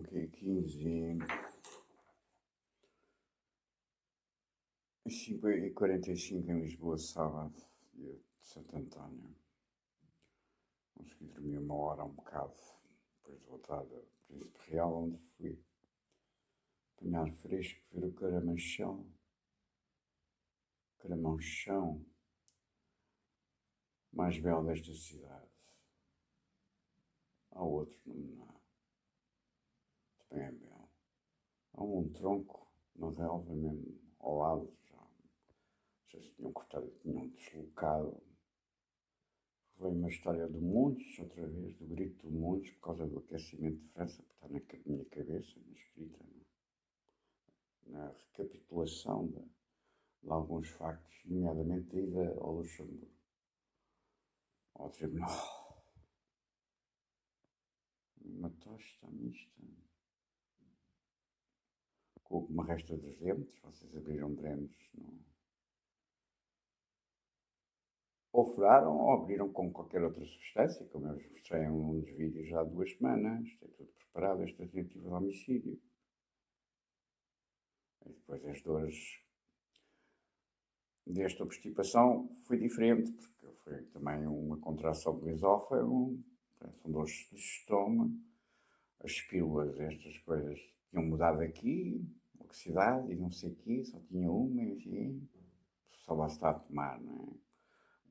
que 15 e 45 em Lisboa, sábado, dia de Santo António. Consegui dormir uma hora, um bocado, depois de voltar da Príncipe Real, onde fui apanhar fresco, ver o Caramanchão, mais belo desta cidade. Há outro, não, também é belo. Há um tronco na relva mesmo, ao lado, já, não sei se tinham cortado, tinham deslocado. Veio uma história do Montes, outra vez, do grito do Montes, por causa do aquecimento de França, que está na minha cabeça, na escrita, na recapitulação de alguns factos, nomeadamente a ida ao Luxemburgo, ao tribunal. Uma tosta mista, com o que me resta dos dentes, vocês abriram dentes, não? Ou furaram ou abriram com qualquer outra substância, como eu vos mostrei em um dos vídeos já há 2 semanas. Está tudo preparado, esta tentativa de homicídio. E depois as dores desta obstipação foi diferente, porque foi também uma contração do esófago, são dores de estômago, as pílulas, estas coisas tinham mudado aqui, oxidadas e não sei o quê, só tinha uma, enfim, só lá está a tomar, não é?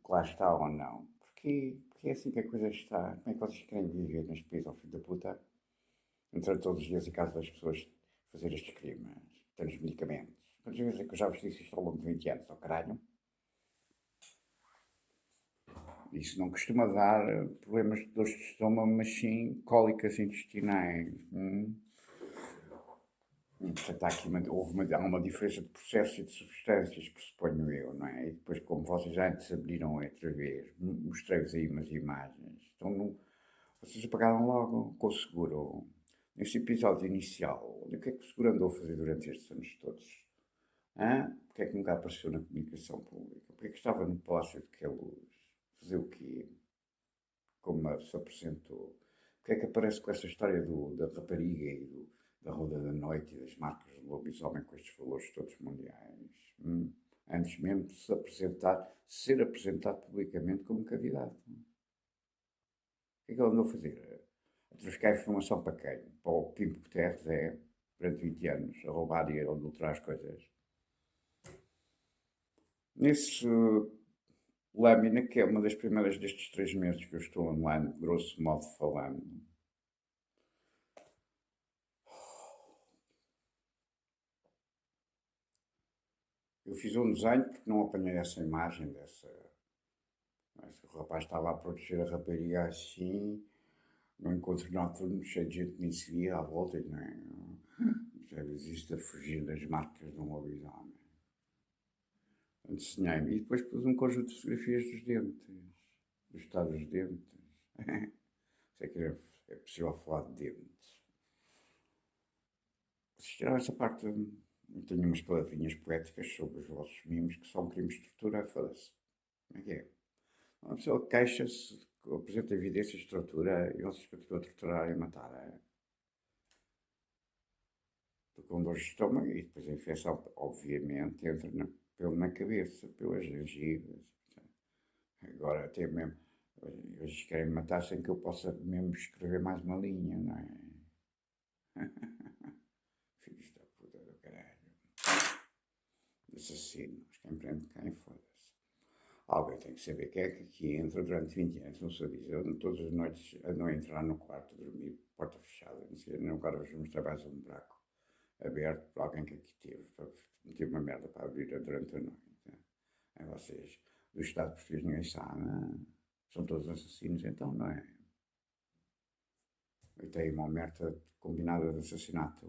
Que lá está ou não. Porque é assim que a coisa está. Como é que vocês querem viver neste país, ao fim da puta? Entrar todos os dias em casa das pessoas fazer estes crimes, tantos medicamentos. Quantas vezes é que eu já vos disse isto ao longo de 20 anos, ao caralho? Isso não costuma dar problemas de dores de estômago, mas sim cólicas intestinais. Portanto, há uma diferença de processos e de substâncias, pressuponho eu, não é? E depois, como vocês já antes abriram outra vez, mostrei-vos aí umas imagens. Então, vocês apagaram logo com o seguro. Neste episódio inicial, o que é que o seguro andou a fazer durante estes anos todos? Porque é que nunca apareceu na comunicação pública? Porque é que estava no Palácio de Queluz? Fazer o quê? Como se apresentou? Porque é que aparece com essa história da rapariga e da Roda da Noite e das marcas do lobisomem com estes valores todos mundiais? Antes mesmo de ser apresentado publicamente como candidato. O que é que ele andou a fazer? A traficar informação para quem? Para o Pimpo Guterres, durante 20 anos, a roubar e a adulterar as coisas. Nesse lâmina, que é uma das primeiras destes 3 meses que eu estou online, grosso modo falando, eu fiz um desenho porque não apanhei essa imagem dessa. O rapaz estava a proteger a rapariga assim, num encontro noturno, cheio de gente que nem se via à volta, não é? Já existe a fugir das marcas de um lobisomem. Desenhei-me e depois pus um conjunto de fotografias dos dentes, do estado dos dentes. Sei que é possível falar de dentes. Se tirar essa parte, eu tenho umas palavrinhas poéticas sobre os vossos mimos que são crimes de tortura, foda-se. Como é que é? Uma pessoa queixa-se, apresenta evidências de tortura e vocês continuam a torturar e a matar. Estou com dor de estômago e depois a infecção, obviamente, entra na cabeça, pelas gengivas. Agora até mesmo, eles querem matar sem que eu possa mesmo escrever mais uma linha, não é? Filhos da puta do caralho. Assassinos, quem prende quem, foda-se. Alguém tem que saber quem é que aqui entra durante 20 anos, não sei dizer. Eu todas as noites ando a entrar no quarto, a dormir, porta fechada, não sei, não quero vos mostrar mais um buraco aberto por alguém que aqui teve. Tive uma merda para abrir durante a noite. Né? Vocês, do Estado português, ninguém sabe. São todos assassinos, então, não é? Eu tenho uma omerta combinada de assassinato.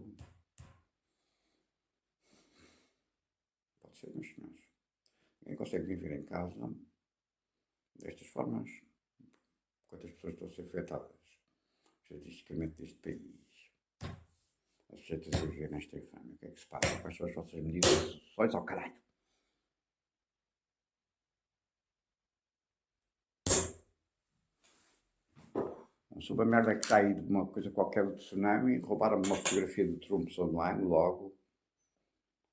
Pode ser, meus senhores. Ninguém consegue viver em casa destas formas. Quantas pessoas estão a ser afetadas, estatisticamente, deste país. As sujeitas a viver nesta infâmia. O que é que se passa? Quais são as vossas medidas de soluções ao caralho? Soube a merda que está aí de uma coisa qualquer do tsunami, roubaram-me uma fotografia do Trumps online logo.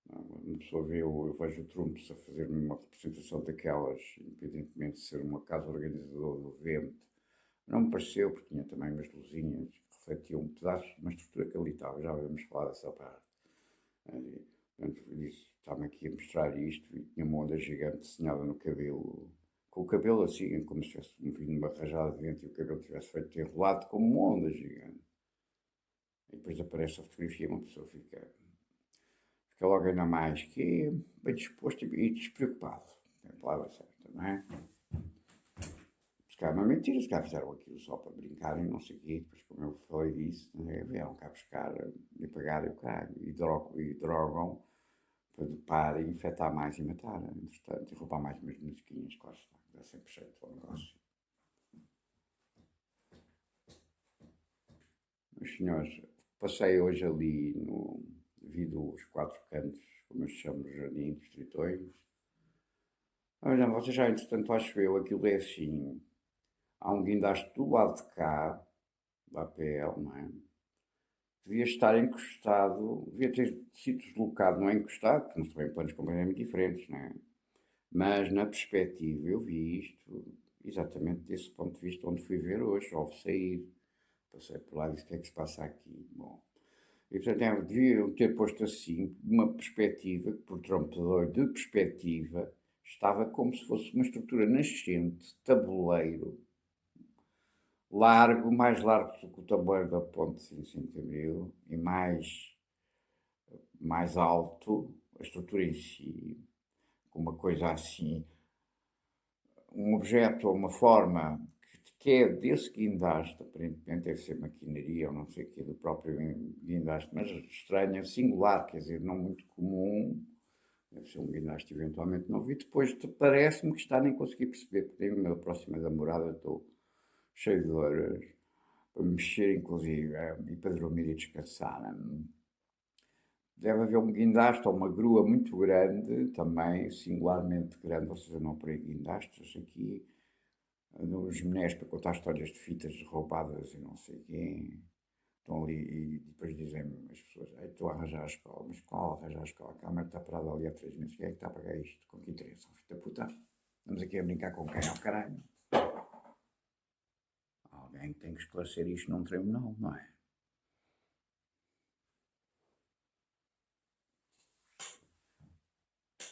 Uma pessoa vê, eu vejo o Trumps a fazer-me uma representação daquelas, independentemente de ser uma casa organizadora do evento. Não me pareceu, porque tinha também umas luzinhas que refletiam pedaços de uma estrutura que ali estava, já vamos falar dessa parte. Portanto, disse, está-me aqui a mostrar isto e tinha uma onda gigante desenhada no cabelo, com o cabelo assim, como se tivesse vindo uma rajada de vento e o cabelo tivesse feito enrolado como uma onda gigante. E depois aparece a fotografia e uma pessoa fica logo ainda mais que bem disposto e despreocupado. Tem a palavra certa, não é? Se calhar é uma mentira, se calhar fizeram aquilo só para brincarem, não sei o quê. Depois, como eu falei disso, vieram cá buscar e pagar o caralho. E drogam para dopar e infectar mais e matar, entretanto, e roubar mais umas musiquinhas, claro está. Dá sempre jeito ao negócio. Meus senhores, passei hoje ali no. Vi dos quatro cantos, como eu chamo, jardim, distritões. Olha, vocês já, entretanto, acho eu, aquilo é assim. Há um guindaste do lado de cá, da APL, não é? Devia estar encostado, devia ter sido deslocado, não é encostado, porque não se vêem planos completamente diferentes, não é? Mas na perspectiva eu vi isto exatamente desse ponto de vista onde fui ver hoje, ao sair. Passei por lá e disse o que é que se passa aqui. Bom, e portanto deviam ter posto assim, uma perspectiva, que por trompedor de perspectiva, estava como se fosse uma estrutura nascente, tabuleiro, largo, mais largo do que o tabuleiro da ponte de 25 de Abril e mais alto, a estrutura em si, com uma coisa assim, um objeto ou uma forma que é desse guindaste, aparentemente deve ser maquinaria ou não sei o que, do próprio guindaste, mas estranha, singular, quer dizer, não muito comum, deve ser um guindaste eventualmente novo, e depois parece-me que está, nem consegui perceber, porque tenho uma próxima da morada, estou cheio de dores, para mexer inclusive, e para dormir e descansar. Deve haver um guindaste ou uma grua muito grande, também singularmente grande, ou seja, não por aí guindastes aqui, nos menés para contar histórias de fitas roubadas e não sei quem. Estão ali e depois dizem-me as pessoas, estou a arranjar a escola, mas qual arranjar a escola? A câmara está parada ali há 3 meses, quem é que está a pagar isto? Com que interesse? Filho da puta, estamos aqui a brincar com quem? Ao caralho. Alguém tem que esclarecer isto num tribunal, não é?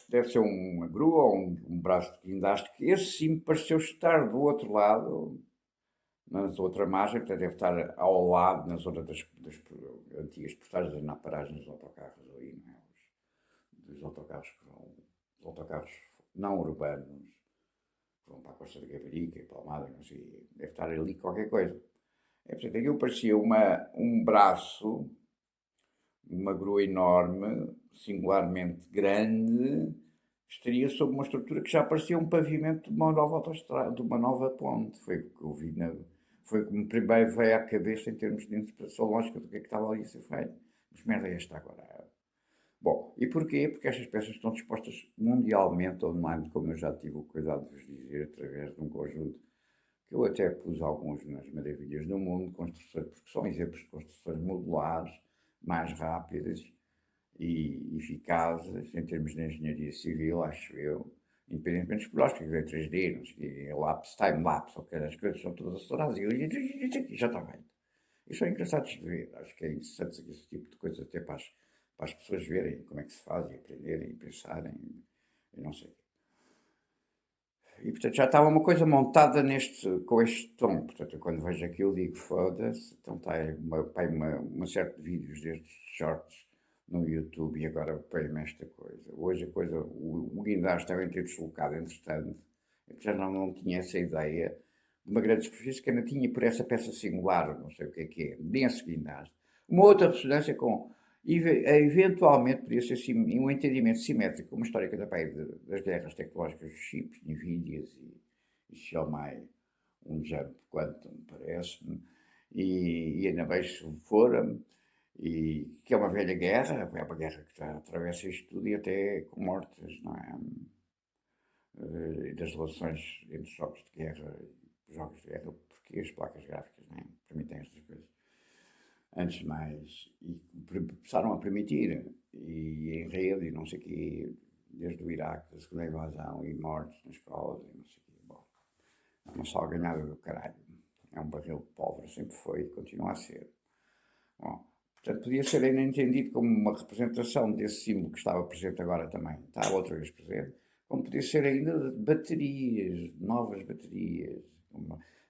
Deve ser uma grua ou um braço de guindaste, que esse sim me pareceu estar do outro lado, na outra margem, portanto deve estar ao lado, na zona das antigas portagens, na paragem dos autocarros ali, não é? Dos autocarros que vão, os autocarros não urbanos, que vão para a Costa da Caparica e Palmada, não sei, deve estar ali qualquer coisa. Portanto, aquilo parecia um braço, uma grua enorme, singularmente grande, estaria sob uma estrutura que já parecia um pavimento de uma nova autoestrada, de uma nova ponte. Foi o que eu vi foi o que me primeiro veio à cabeça em termos de interpretação lógica do que é que estava ali a ser feito. Mas merda é esta agora. Bom, e porquê? Porque estas peças estão dispostas mundialmente online, como eu já tive o cuidado de vos dizer, através de um conjunto que eu até pus alguns nas maravilhas do mundo, construções, porque são exemplos de construções modulares, mais rápidas e eficazes em termos de engenharia civil, acho eu, independentemente dos plásticos, é 3D, não sei, lapse, time-lapse, ok, as coisas são todas aceleradas e já está feito. E são engraçados de ver, acho que é interessante esse tipo de coisas até para as pessoas verem como é que se faz e aprenderem e pensarem e não sei. E portanto já estava uma coisa montada com este tom. Portanto, eu quando vejo aquilo digo foda-se, então está aí uma série de vídeos destes shorts no YouTube e agora põe-me esta coisa. Hoje a coisa, o guindaste devem ter deslocado entretanto. Eu já não tinha essa ideia de uma grande superfície que ainda tinha por essa peça singular, não sei o que é, denso guindaste. Uma outra ressonância com eventualmente podia ser um entendimento simétrico, uma história da pai das guerras tecnológicas dos chips, Nvidias e Xiaomi, um jump quantum, parece-me, e ainda bem se for, e que é uma velha guerra, é uma guerra que já atravessa isto tudo e até com mortes, não é? Das relações entre jogos de guerra e jogos de guerra, porque porque as placas gráficas, não é? Permitem estas coisas. Antes de mais, e começaram a permitir, e em rede, e não sei o quê, desde o Iraque, da segunda invasão, e mortes nas escolas, e não sei o quê. Bom, é uma salganhada do caralho. É um barril de pólvora, sempre foi e continua a ser. Bom, portanto, podia ser ainda entendido como uma representação desse símbolo que estava presente agora também, está outra vez presente, como podia ser ainda baterias, novas baterias.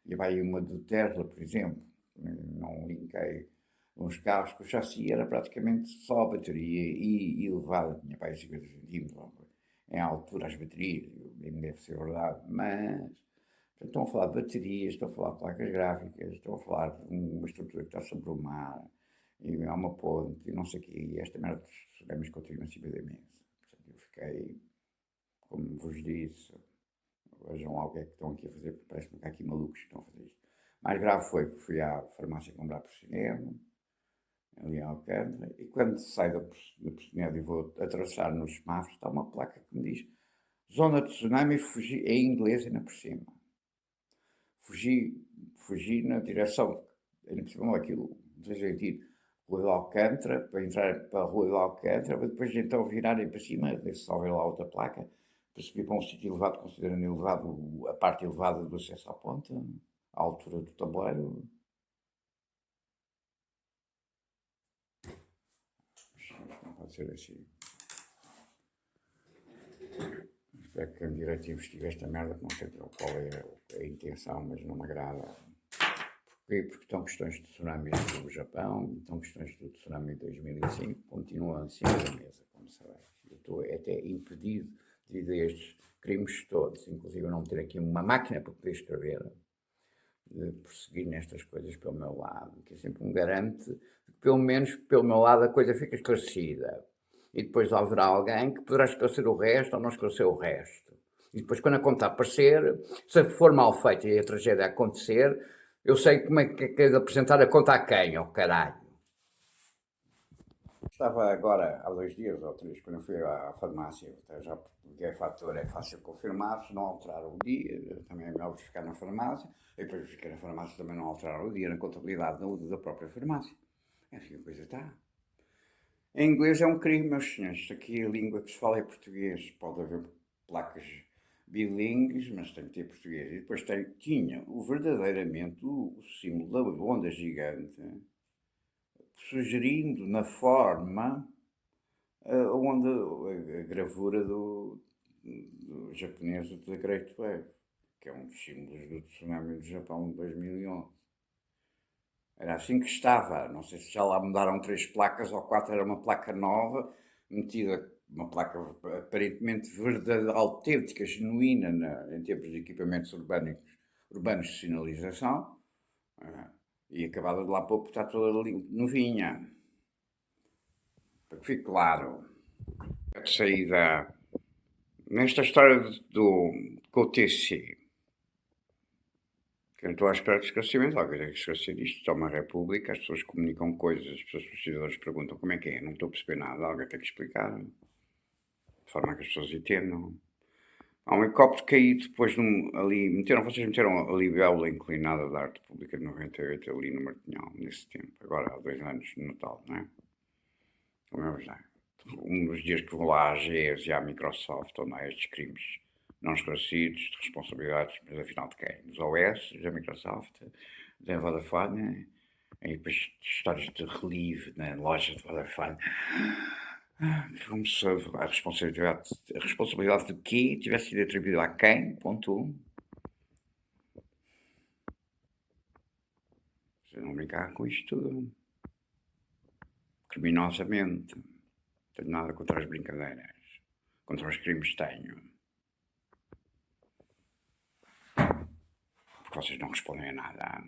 E vai uma do Tesla, por exemplo, não linkei uns carros que o chassi era praticamente só bateria e elevada, tinha para aí 50 centímetros, em altura as baterias, nem deve ser verdade, mas estão a falar de baterias, estão a falar de placas gráficas, estão a falar de uma estrutura que está sobre o mar, e há uma ponte, e não sei o quê, e esta merda dos tsunamis continua em cima da mesa. Portanto, eu fiquei, como vos disse, vejam lá o que é que estão aqui a fazer, porque parece-me que há aqui malucos que estão a fazer isto. Mais grave foi que fui à farmácia comprar por cinema, ali em Alcântara, e quando saio da Porcinema e vou atravessar nos semáforos, está uma placa que me diz zona de tsunami, fugi, em inglês ainda por cima. Fugi na direção, ainda por cima aquilo, não sei sentido, Rua de Alcântara, para entrar para a Rua de Alcântara, para depois então virarem para cima, ver se só ver lá outra placa, para subir para um sítio elevado, considerando elevado a parte elevada do acesso à ponte, à altura do tabuleiro. Não pode ser assim. Espero que quem direito investigue esta merda, que não sei qual é a intenção, mas não me agrada. Porquê? Porque estão questões de tsunami do Japão, estão questões do tsunami de 2005, continuam em cima da mesa, como sabem. Eu estou até impedido de ver estes crimes todos, inclusive eu não ter aqui uma máquina para poder escrever, de prosseguir nestas coisas pelo meu lado, que é sempre um garante de que pelo menos pelo meu lado a coisa fica esclarecida. E depois haverá alguém que poderá esclarecer o resto ou não esclarecer o resto. E depois quando a conta aparecer, se for mal feita e a tragédia acontecer, eu sei como é que é de apresentar a conta a quem, ó caralho. Estava agora, há 2 dias ou 3, quando eu fui à farmácia, já porque a fatura é fácil confirmar, se não alterar o dia, também é melhor verificar na farmácia, e depois verificar na farmácia também não alterar o dia na contabilidade da própria farmácia. É assim a coisa está. Em inglês é um crime, meus senhores. Aqui a língua que se fala é português. Pode haver placas bilíngues, mas tem que ter português. E depois tinha verdadeiramente o símbolo da onda gigante, sugerindo na forma a gravura do japonês da Great Wave, que é um dos símbolos do tsunami do Japão de 2011. Era assim que estava, não sei se já lá mudaram 3 placas ou 4, era uma placa nova, metida, uma placa aparentemente verdadeira, autêntica, genuína em termos de equipamentos urbanos de sinalização, e acabada de lá pouco está toda novinha. Para que fique claro, a saída nesta história com o TC, que eu não estou à espera de esclarecimento, alguém tem que esclarecer isto, está uma república, as pessoas comunicam coisas, as pessoas, os cidadãos perguntam como é que é, não estou a perceber nada, alguém tem que explicar, de forma que as pessoas entendam. Há um helicóptero caído depois vocês meteram ali Bela inclinada da Arte Pública de 98, ali no Martinhal, nesse tempo, agora há 2 anos, no Natal, não é? Como é verdade. Um dos dias que vou lá à GES e à Microsoft, onde há estes crimes não esclarecidos, de responsabilidades, mas afinal de quem? Dos OS, da Microsoft, da Vodafone, e depois histórias de relieve na loja de Vodafone. Como se a responsabilidade de quê tivesse sido atribuída a quem? Ponto 1. Vocês não brincar com isto tudo. Criminosamente. Não tenho nada contra as brincadeiras. Contra os crimes tenho. Porque vocês não respondem a nada.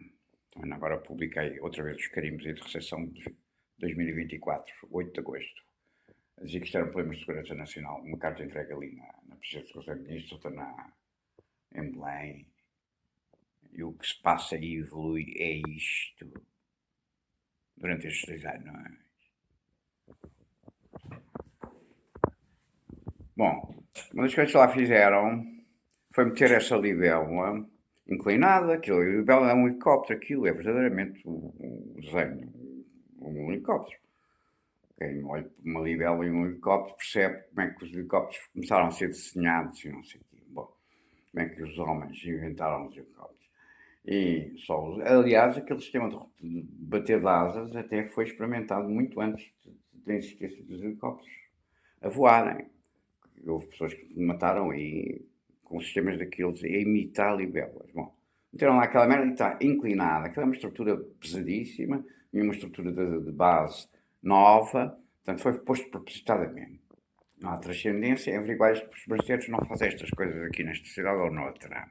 Então, agora publiquei outra vez os carimbos de recepção de 2024, 8 de agosto. A dizer que isto era um problema de segurança nacional. Uma carta entregue ali na Presidência do Conselho de Ministros, outra em Belém. E o que se passa e evolui é isto. Durante estes 2 anos. Bom, uma das coisas que lá fizeram foi meter essa libélula inclinada, aquilo é um helicóptero, aquilo é verdadeiramente um desenho, um helicóptero. Quem olha para uma libela e um helicóptero percebe como é que os helicópteros começaram a ser desenhados e não sei o quê. Bom, como é que os homens inventaram os helicópteros. E só, aliás, aquele sistema de bater de asas até foi experimentado muito antes da existência dos helicópteros a voarem. Houve pessoas que mataram aí com sistemas daqueles a imitar libelas. Bom, meteram lá aquela merda e está inclinada. Aquela é uma estrutura pesadíssima e uma estrutura de base nova. Portanto, foi posto propositadamente. Não há transcendência, é averiguar isto, os brasileiros não fazem estas coisas aqui nesta cidade ou noutra.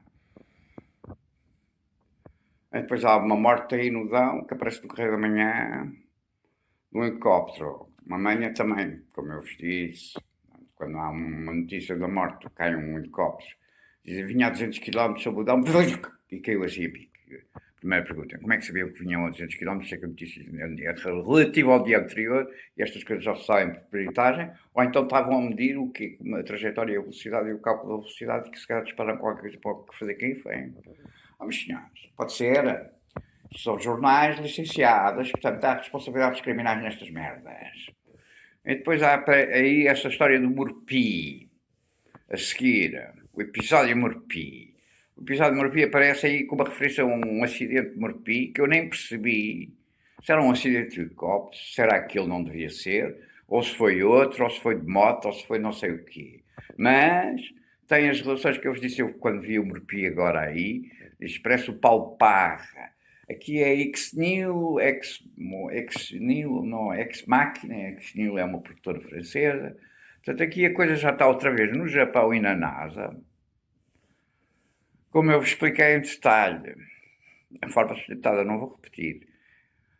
Aí depois há uma morte aí no Dão, que aparece no Correio da Manhã, num helicóptero. Uma manhã também, como eu vos disse, quando há uma notícia da morte, cai um helicóptero. Dizem, vinha a 200 km sobre o Dão, e caiu assim a pique. Primeira pergunta, como é que sabiam que vinham a 200 km? Se é que a notícia é relativa ao dia anterior, e estas coisas já saem por peritagem, ou então estavam a medir o quê? A trajetória, a velocidade e o cálculo da velocidade, que se calhar disparam qualquer coisa para fazer quem foi. Vamos, senhores, pode ser. São jornais licenciados, portanto há responsabilidades criminais nestas merdas. E depois há aí esta história do Morpi, a seguir, o episódio Morpi. O episódio Morpi aparece aí com uma referência a um acidente de Morpi que eu nem percebi se era um acidente de helicóptero, se era aquele não devia ser, ou se foi outro, ou se foi de moto, ou se foi não sei o quê. Mas tem as relações que eu vos disse eu quando vi o Morpi agora aí, expresso o Paulo Parra. Aqui é X-New, não, X-Máquina, X-New é uma produtora francesa. Portanto, aqui a coisa já está outra vez no Japão e na NASA. Como eu vos expliquei em detalhe, a forma sustentada, não vou repetir.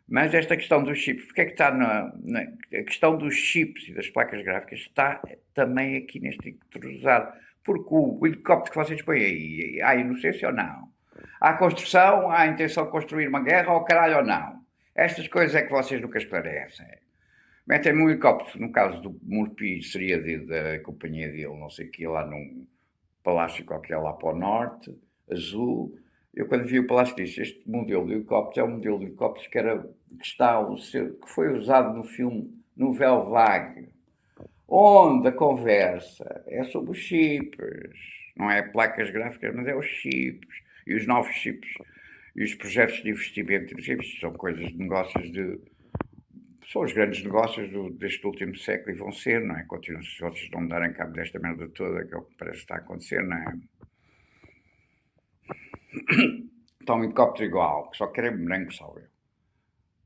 Mas esta questão dos chips, porque é que está a questão dos chips e das placas gráficas está também aqui neste introduzido. Porque o helicóptero que vocês põem aí, há inocência ou não? Há construção, há intenção de construir uma guerra ou caralho ou não? Estas coisas é que vocês nunca esclarecem. Metem-me um helicóptero, no caso do Murpi, seria da companhia dele, não sei o que, lá num palácio qualquer lá para o norte, azul. Eu quando vi o palácio disse, este modelo de helicóptero é um modelo de helicóptero que foi usado no filme Nouvelle Vague, onde a conversa é sobre os chips, não é placas gráficas, mas é os chips, e os novos chips, e os projetos de investimento em chips, são coisas de negócios são os grandes negócios deste último século e vão ser, não é? Continuam, se vocês não darem cabo desta merda toda, que é o que parece estar a acontecer, não é? Está um helicóptero igual, que só que era branco, só eu.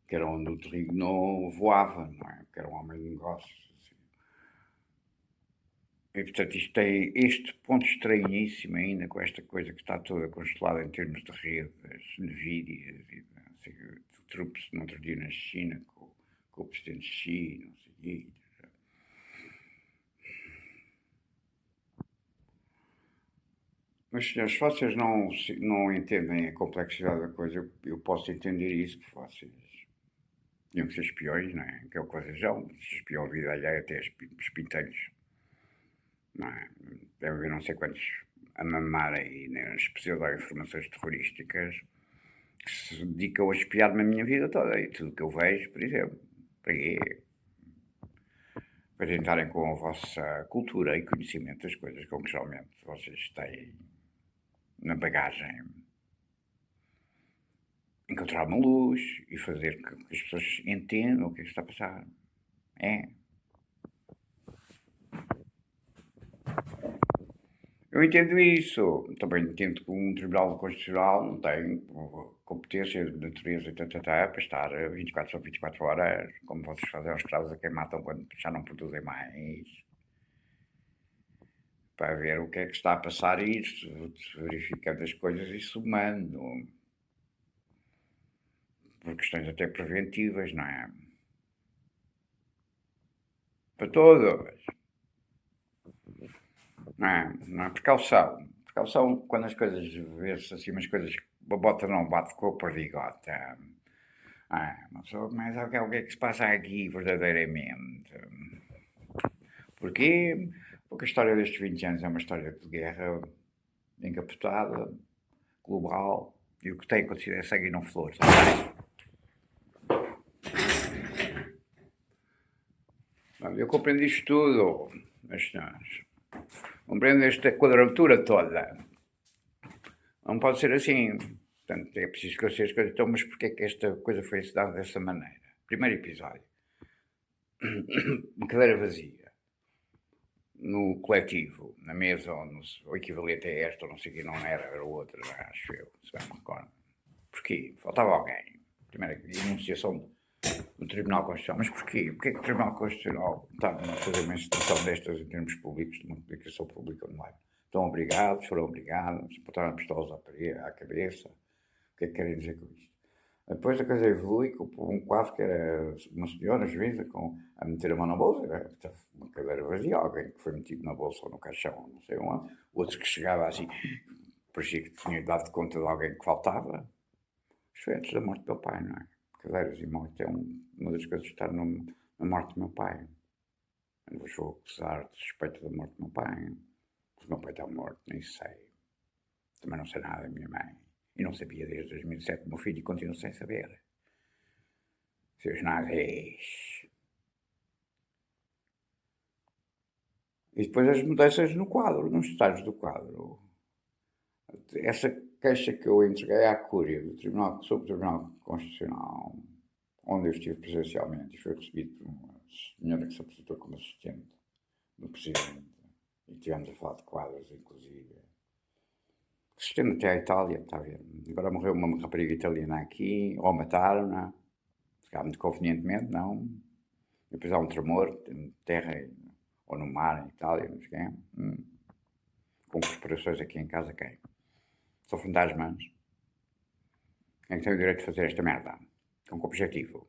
Que era onde o trigo não voava, não é? Que era um homem de negócios. Assim. E portanto isto tem este ponto estranhíssimo ainda com esta coisa que está toda constelada em termos de redes, NVIDIA, e assim, trupe-se no outro dia na China com o presidente Xi, não sei o quê. Mas senhores, se vocês não entendem a complexidade da coisa, eu posso entender isso, porque vocês tinham que ser espiões, não é? Que é o que vocês são, espião a vida alheia até os pinteiros, não é? Deve haver não sei quantos a mamar aí nas pseudo-informações terrorísticas que se dedicam a espiar-me a minha vida toda e tudo que eu vejo, por exemplo. Para quê? Para tentarem com a vossa cultura e conhecimento das coisas com que geralmente vocês têm na bagagem encontrar uma luz e fazer com que as pessoas entendam o que é que está a passar. É. Eu entendo isso. Também entendo que um Tribunal Constitucional não tem competência de natureza para estar 24 sobre 24 horas, como vocês fazem aos escravos a quem matam quando já não produzem mais. Para ver o que é que está a passar e verificando as coisas e somando. Por questões até preventivas, não é? Para todos. Não é? Precaução. Precaução quando as coisas, vê-se assim, umas coisas, a bota não bate com a perdigota. Mas o que é que se passa aqui verdadeiramente? Porquê? Porque a história destes 20 anos é uma história de guerra encapotada, global e o que tem acontecido é sangue e não flores. Eu compreendo isto tudo, meus senhores. Compreendo esta quadratura toda. Não pode ser assim. Portanto, é preciso esclarecer as coisas. Então, mas porquê é que esta coisa foi ensinada dessa maneira? Primeiro episódio. Uma cadeira vazia. No coletivo, na mesa, ou o equivalente a esta, ou não sei o que, não era outra, acho eu, se bem me recordo. Porquê? Faltava alguém. Primeira enunciação do Tribunal Constitucional. Mas porquê? Porquê que o Tribunal Constitucional está a fazer uma instituição destas em termos públicos, de uma publicação pública online? Estão obrigados, foram obrigados, botaram pistolas à cabeça. O que é que querem dizer com isto? Depois a coisa evolui com um quadro que era uma senhora juíza a meter a mão na bolsa, uma cadeira vazia, alguém que foi metido na bolsa ou no caixão, não sei onde, outros que chegava assim, parecia que tinha dado conta de alguém que faltava. Isto foi antes da morte do meu pai, não é? Cadeiras e morte é uma das coisas que está na morte do meu pai. Eu vou acusar de suspeito da morte do meu pai. Se o meu pai está morto, nem sei. Também não sei nada da minha mãe. E não sabia desde 2007 do meu filho e continuo sem saber. Seus naves. E depois as mudanças no quadro, nos detalhes do quadro. Essa queixa que eu entreguei à Cúria sobre o Tribunal Constitucional, onde eu estive presencialmente e foi recebido por uma senhora que se apresentou como assistente do Presidente. E tivemos a falar de quadros, inclusive. Assistente até à Itália, está a ver? Agora morreu uma rapariga italiana aqui, ou mataram-na, se calhar muito convenientemente, não. E depois há um tremor em terra, ou no mar, em Itália, não sei quem. Com corporações aqui em casa, quem? São fantasmas. Quem é que tem o direito de fazer esta merda? Com que objetivo?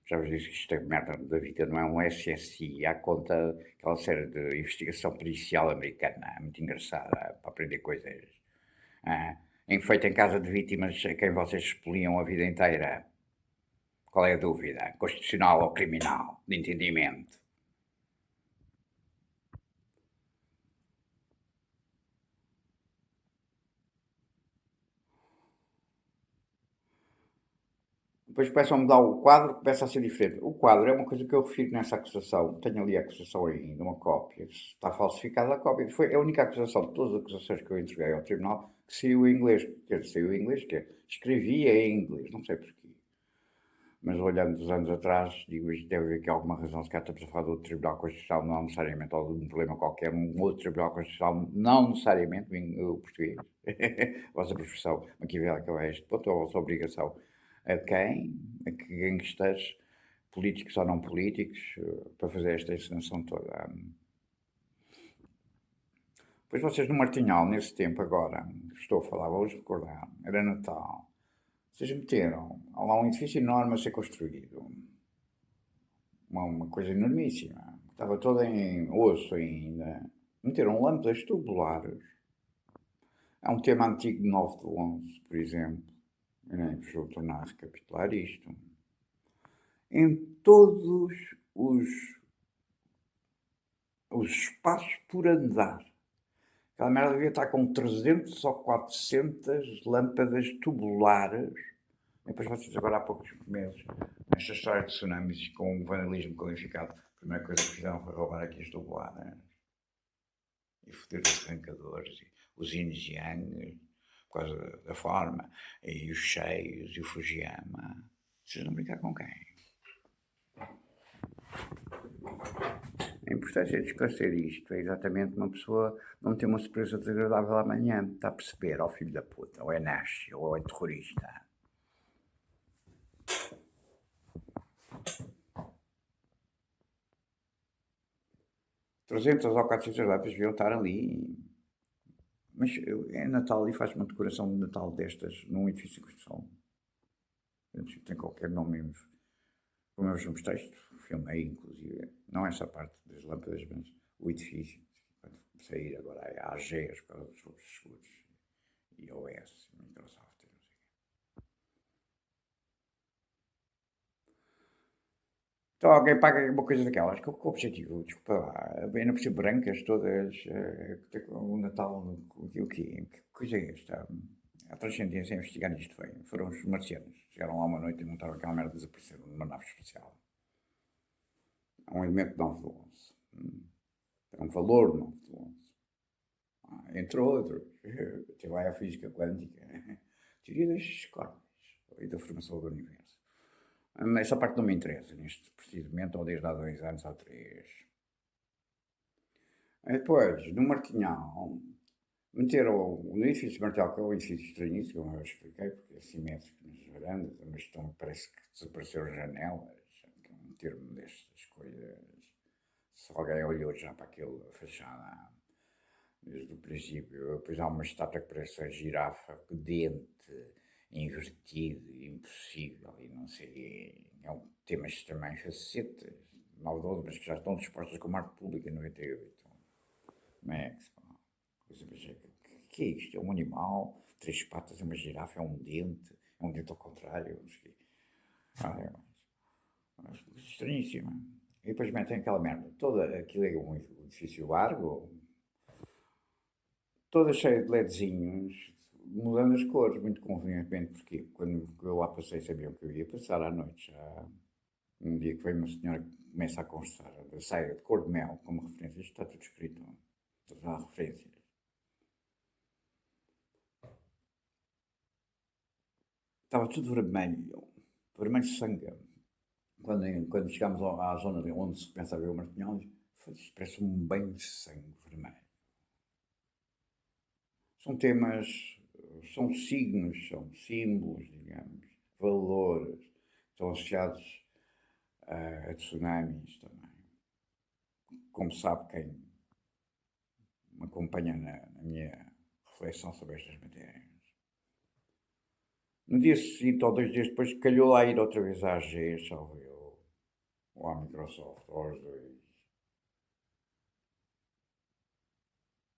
Já vos disse que esta merda da vida não é um SSI, à conta aquela série de investigação policial americana, muito engraçada, para aprender coisas. Feita em casa de vítimas a quem vocês expoliam a vida inteira. Qual é a dúvida? Constitucional ou criminal? De entendimento? Depois começam a mudar o quadro, começa a ser diferente. O quadro é uma coisa que eu refiro nessa acusação. Tenho ali a acusação ainda, uma cópia. Está falsificada a cópia. Foi a única acusação de todas as acusações que eu entreguei ao tribunal que saiu em inglês. Quer dizer, saiu em inglês, que escrevia em inglês, não sei porquê. Mas olhando dos anos atrás, digo, isto deve haver aqui alguma razão. Se cá estamos a falar do Tribunal Constitucional, não necessariamente, ou de um problema qualquer, um outro Tribunal Constitucional, não necessariamente o português. A vossa profissão maquiavélica é este ponto, a vossa obrigação a quem? A que gangsters, políticos ou não políticos, para fazer esta encenação toda. Pois vocês no Martinhal, nesse tempo agora, estou a falar, vou-vos recordar, era Natal, vocês meteram, há lá um edifício enorme a ser construído, uma coisa enormíssima, estava toda em osso ainda, meteram lâmpadas tubulares, há um tema antigo de 9/11, por exemplo, eu nem vos vou tornar a recapitular isto. Em todos os espaços por andar. Aquela merda devia estar com 300 ou 400 lâmpadas tubulares. E depois vocês agora há poucos meses, nesta história de tsunamis com o vandalismo qualificado, a primeira coisa que fizeram foi roubar aqui as tubulares. E foder os arrancadores, e os yin yang, por causa da forma, e os cheios, e o Fujiyama. Vocês não brincar com quem? A importância de esclarecer isto é exatamente uma pessoa não ter uma surpresa desagradável amanhã. Está a perceber, ó filho da puta, ou é nazi, ou é terrorista. Trezentas ou 400 lápis deviam estar ali. Mas é Natal e faz uma decoração de Natal destas num edifício de construção. Tem qualquer nome, como eu vos mostrei, filmei inclusive, não essa parte das lâmpadas, mas o edifício. Quando sair agora a AGs para os outros seguros, iOS, Microsoft, não sei o quê. Então alguém paga uma coisa daquelas, com o objetivo, desculpa lá, ainda por ser brancas todas, o Natal, o quê? Que coisa é esta? a transcendência a investigar isto foram os marcianos. Chegaram lá uma noite e montaram aquela merda, desapareceram numa nave espacial. É um elemento de 9 de 11. É um valor de 9 de 11. Entre outros, até vai a física quântica, teoria das cordas e da formação do universo. Essa parte não me interessa neste preciso momento, ou desde há 2 anos ou 3. Depois, no Martinhal, meteram no edifício de Martinhal, que é o edifício estranhíssimo, como eu expliquei, porque é simétrico nas varandas, mas parece que desapareceram as janelas, que é um termo destas coisas. Se alguém olhou já para aquela fachada desde o princípio, depois há uma estátua que parece a girafa, com dente invertido, impossível, e não sei, é um tema também facetas, 9 mas que já estão dispostas com a marca pública em 98. Como é que se fala? O que é isto? É um animal, 3 patas, é uma girafa, é um dente ao contrário, não sei. É estranhíssimo. E depois metem aquela merda, toda, aquilo é um edifício largo, toda cheia de LEDzinhos, mudando as cores, muito convenientemente, porque quando eu lá passei sabiam que eu ia passar à noite. Já um dia que veio uma senhora que começa a conversar, sai de cor de mel como referência, isto está tudo escrito, todas há referências. Estava tudo vermelho, vermelho de sangue. Quando chegámos à zona onde se começa a ver o Martinhal, isto parece um banho de sangue vermelho. São temas, são signos, são símbolos, digamos, valores, estão associados a tsunamis também. Como sabe quem me acompanha na minha reflexão sobre estas matérias. No dia seguinte, ou 2 dias depois, calhou lá ir outra vez à AG, salvo eu, ou à Microsoft, ou aos dois.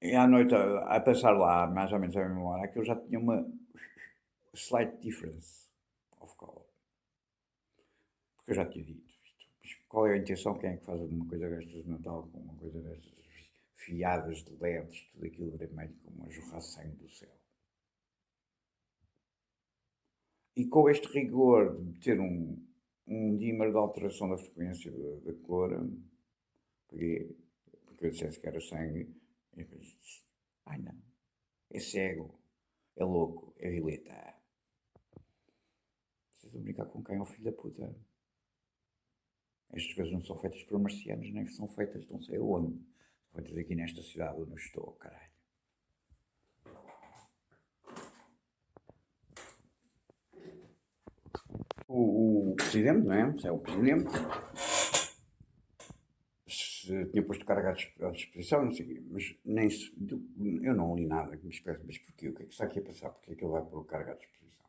E à noite, a passar lá, mais ou menos à mesma hora, aquilo já tinha uma slight difference of color. Porque eu já tinha dito isto. Qual é a intenção? Quem é que faz uma coisa destas de Natal com uma coisa destas fiadas de LEDs, tudo aquilo vermelho como a jorrar sangue do céu? E com este rigor de ter um dimmer de alteração da frequência da cor, porque eu dissesse que era sangue, e depois disse, ai não, é cego, é louco, é violeta. Vocês vão brincar com quem é o filho da puta? Estas coisas não são feitas por marcianos, nem são feitas não sei onde. São feitas aqui nesta cidade onde eu estou, caralho. O presidente, não é? Se é o presidente, se tinha posto carga à disposição, não sei o quê, mas nem se, eu não li nada que me espécie, mas porquê? O que é que está aqui a passar? Porque é que ele vai pôr carga à disposição?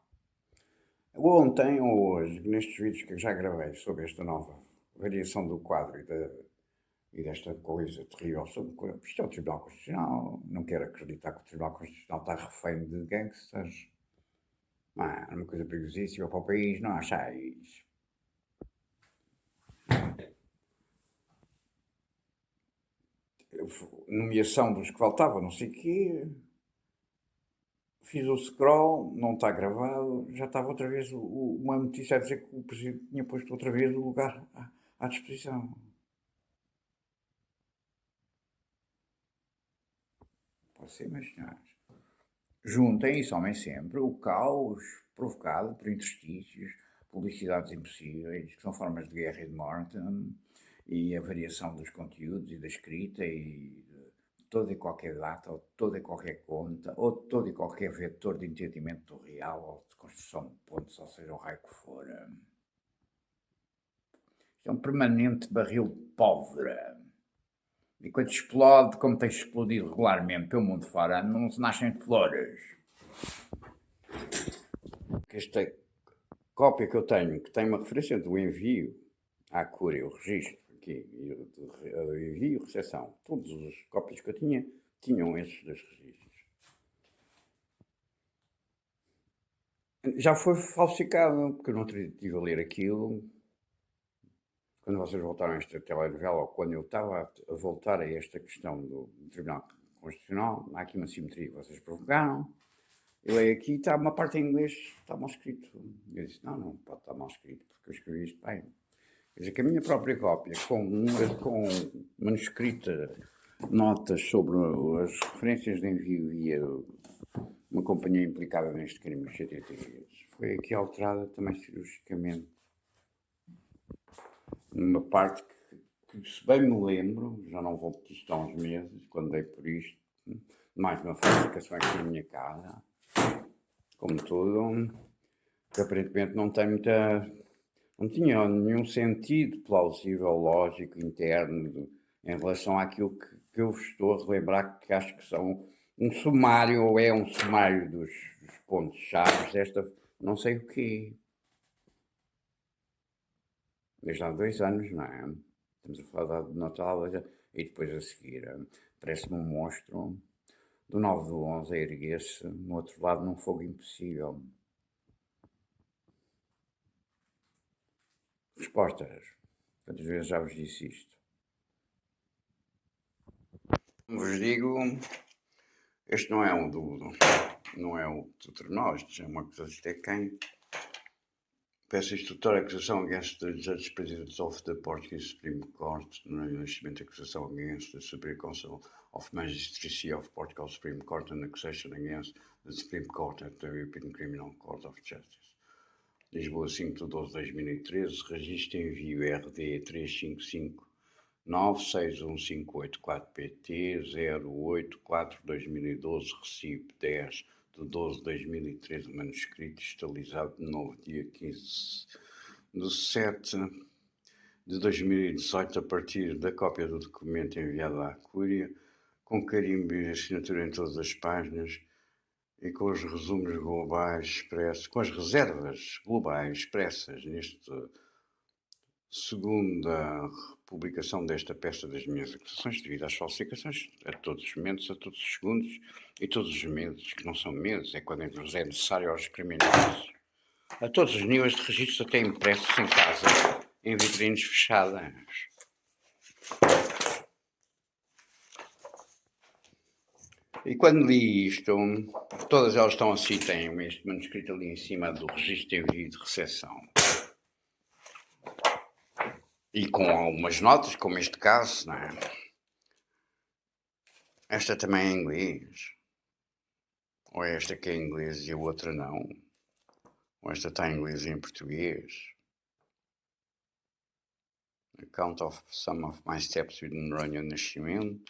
Ontem ou hoje, nestes vídeos que eu já gravei sobre esta nova variação do quadro e desta coisa terrível sobre isto é o Tribunal Constitucional, não quero acreditar que o Tribunal Constitucional está refém de gangsters. Não é uma coisa perigosíssima para o país, não achais? Nomeação dos que faltavam, não sei o quê. Fiz o scroll, não está gravado, já estava outra vez uma notícia a dizer que o Presidente tinha posto outra vez o lugar à disposição. Pode ser, meus senhores. Juntem e somem sempre o caos provocado por interstícios, publicidades impossíveis, que são formas de guerra e de morte, e a variação dos conteúdos e da escrita e de toda e qualquer data, ou de toda e qualquer conta, ou de todo e qualquer vetor de entendimento do real, ou de construção de pontos, ou seja, o raio que for. Isto é um permanente barril de pólvora. E quando explode, como tem explodido regularmente pelo mundo fora, não se nascem flores. Esta cópia que eu tenho, que tem uma referência do envio à cura e o registro, aqui, o envio e recepção, todas as cópias que eu tinha, tinham esses dois registros. Já foi falsificado, porque eu não estive a ler aquilo. Quando vocês voltaram a esta telenovela, ou quando eu estava a voltar a esta questão do Tribunal Constitucional, há aqui uma simetria. Vocês provocaram, Eu leio aqui, está uma parte em inglês, está mal escrito. Eu disse, não pode estar mal escrito, porque eu escrevi isto bem. Quer dizer, que a minha própria cópia, com manuscrita, notas sobre as referências de envio e uma companhia implicada neste crime, o CTT, foi aqui alterada também cirurgicamente. Numa parte que, se bem me lembro, já não vou por isto há uns meses, quando dei por isto, mais uma falsificação aqui na minha casa, como tudo, que aparentemente não tem não tinha nenhum sentido plausível, lógico, interno, em relação àquilo que eu vos estou a relembrar, que acho que são um sumário, ou é um sumário dos pontos-chave desta, não sei o quê. Desde há 2 anos, não é? Estamos a falar de Natal, e depois a seguir, parece-me um monstro do 9/11 a erguer-se no outro lado num fogo impossível. Respostas. Quantas vezes já vos disse isto? Como vos digo, este não é um não é o de nós, é uma coisa de quem peço instrutória acusação against the judge president of the Portuguese Supreme Court, no instrumento acusação against the Superior Council of Magistracy of Portugal Supreme Court and accusation against the Supreme Court at the European Criminal Court of Justice. Lisboa, 5/12/2013, registro envio RD 355-96158-4PT 084/2012, recibo 10/12/2013, manuscrito digitalizado de novo, dia 15/7/2018, a partir da cópia do documento enviado à Cúria, com carimbo e assinatura em todas as páginas, e com os resumos globais expressos, com as reservas globais expressas neste segunda publicação desta peça das minhas acusações, devido às falsificações, a todos os momentos, a todos os segundos e todos os meses, que não são meses, é quando nos é necessário aos criminosos, a todos os níveis de registro, até impressos em casa, em vitrines fechadas. E quando li isto, todas elas estão assim, têm este manuscrito ali em cima do registro de envio e de recepção. E com algumas notas, como este caso, não é? Esta também é em inglês. Ou é esta que é em inglês e a outra não. Ou esta está em inglês e em português. Account of some of my steps with Noronha Nascimento.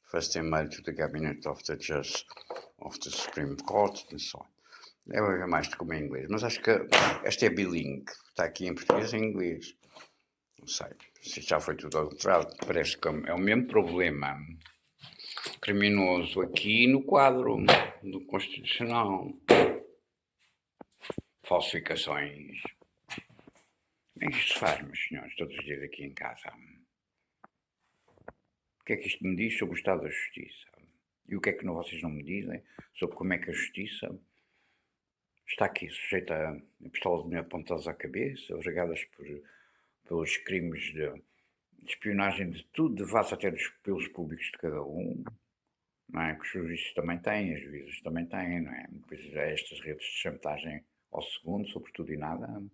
First email to the cabinet of the judge of the Supreme Court, and so on. Deve haver mais de como em inglês, mas acho que esta é bilingue. Está aqui em português e em inglês. Não sei, se já foi tudo alterado, parece que é o mesmo problema criminoso aqui no quadro do Constitucional. Falsificações. Como é que isto se faz, meus senhores, todos os dias aqui em casa? O que é que isto me diz sobre o estado da justiça? E o que é que vocês não me dizem sobre como é que a justiça está aqui sujeita a pistolas de apontadas à cabeça, regadas pelos crimes de espionagem de tudo, de face até dos pelos públicos de cada um, não é? Que os juízes também têm, as juízes também têm, não é? Depois há estas redes de chantagem ao segundo, sobre tudo e nada, não